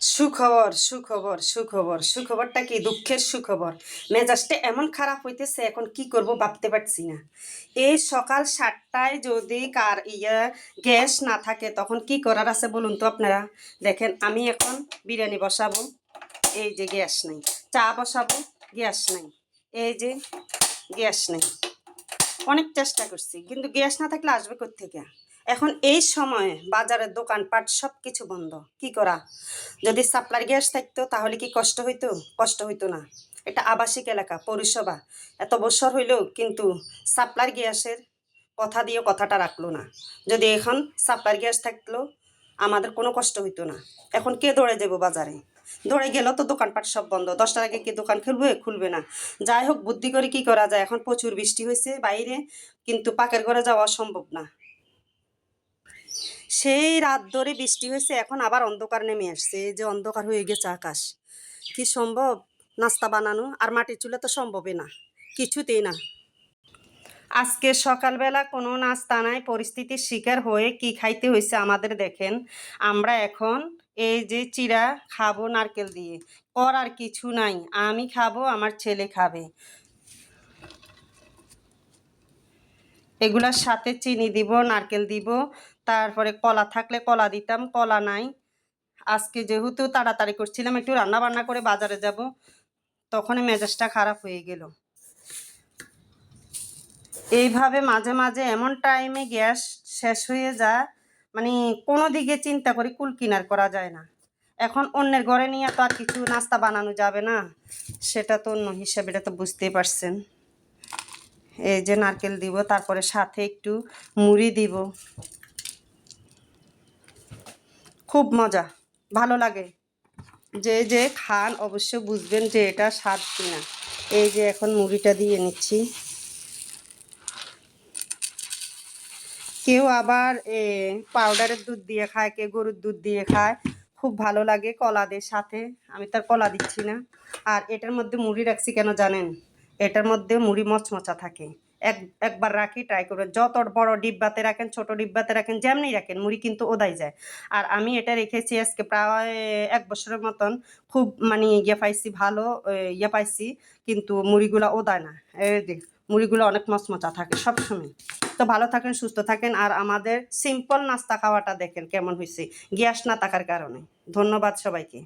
সুখবর সুখবর সুখবর সুখবরটা কি দুঃখের সুখবর। মেজাজটা এমন খারাপ হইতেছে, এখন কি করব ভাবতে পারছি না। এই সকাল 7টায় যদি গ্যাস না থাকে তখন কি করার আছে বলুন তো আপনারা। দেখেন আমি এখন বিরিয়ানি বসাবো, এই যে গ্যাস নেই। চা বসাবো, গ্যাস নেই। এই যে গ্যাস নেই। অনেক চেষ্টা করছি কিন্তু গ্যাস না থাকলে আসবে কোত্থেকে। এখন এই সময়ে বাজারের দোকানপাট সব কিছু বন্ধ, কি করা। যদি সাপ্লাই গ্যাস থাকতো তাহলে কি কষ্ট হইতো? কষ্ট হইতো না। এটা আবাসিক এলাকা, পৌরসভা, এত বছর হইলেও কিন্তু সাপ্লাই গ্যাসের কথা দিয়ে কথাটা রাখলো না। যদি এখন সাপ্লাই গ্যাস থাকলো আমাদের কোনো কষ্ট হইতো না। এখন কে দৌড়ে যাবো বাজারে? দৌড়ে গেলেও তো দোকানপাট সব বন্ধ। 10টার আগে কি দোকান খুলবে? খুলবে না। যাই হোক, বুদ্ধি করে কি করা যায়। এখন প্রচুর বৃষ্টি হয়েছে বাইরে, কিন্তু পাকের ঘরে যাওয়া সম্ভব না। সেই রাত ধরে বৃষ্টি হয়েছে, এখন আবার অন্ধকার নেমে আসছে। এই যে অন্ধকার হয়ে গেছে আকাশ। কি সম্ভব নাস্তা বানানো? আর মাটির চুলা তো সম্ভবই না, কিছুতেই না। আজকে সকালবেলা কোনো নাস্তা নাই, পরিস্থিতির শিকার হয়ে কি খাইতে হয়েছে আমাদের দেখেন। আমরা এখন এই যে চিড়া খাবো নারকেল দিয়ে, করার কিছু নাই। আমি খাবো, আমার ছেলে খাবে। এগুলার সাথে চিনি দিব, নারকেল দিব, তারপরে কলা থাকলে কলা দিতাম, কলা নাই। আজকে যেহেতু তাড়াতাড়ি করছিলাম, একটু রান্না বান্না করে বাজারে যাব, তখনই মেজাজটা খারাপ হয়ে গেল। এইভাবে মাঝে মাঝে এমন টাইমে গ্যাস শেষ হয়ে যায়, মানে কোনো দিকে চিন্তা করি কুল কিনার করা যায় না। এখন অন্যের ঘরে নিয়ে তো আর কিছু নাস্তা বানানো যাবে না, সেটা তো অন্য হিসাবে, এটা তো বুঝতেই পারছেন। এই যে নারকেল দিব, তারপরে সাথে একটু মুড়ি দিব। খুব মজা, ভালো লাগে। যে যে খান অবশ্য বুঝবেন যে এটা স্বাদ কিনা। এই যে এখন মুড়িটা দিয়ে নিচ্ছি। কেউ আবার পাউডারের দুধ দিয়ে খায়, কেউ গরুর দুধ দিয়ে খায়, খুব ভালো লাগে কলা দিয়ে সাথে। আমি তার কলা দিচ্ছি না। আর এটার মধ্যে মুড়ি রাখছি কেন জানেন? এটার মধ্যে মুড়ি মচমচা থাকে। একবার রাখি, ট্রাই করবেন। যত বড় ডিব্বাতে রাখেন, ছোট ডিব্বাতে রাখেন, যেমনি রাখেন, মুড়ি কিন্তু ওদাই যায়। আর আমি এটা রেখেছি আজকে প্রায় 1 বছরের মতন। খুব মানে পাইছি, ভালো পাইছি, কিন্তু মুড়িগুলো ওদায় না। এই যে মুড়িগুলো অনেক মচমচা থাকে সবসময়। তো ভালো থাকেন, সুস্থ থাকেন। আর আমাদের সিম্পল নাস্তা খাওয়াটা দেখেন কেমন হয়েছে, গ্যাস না থাকার কারণে। ধন্যবাদ সবাইকে।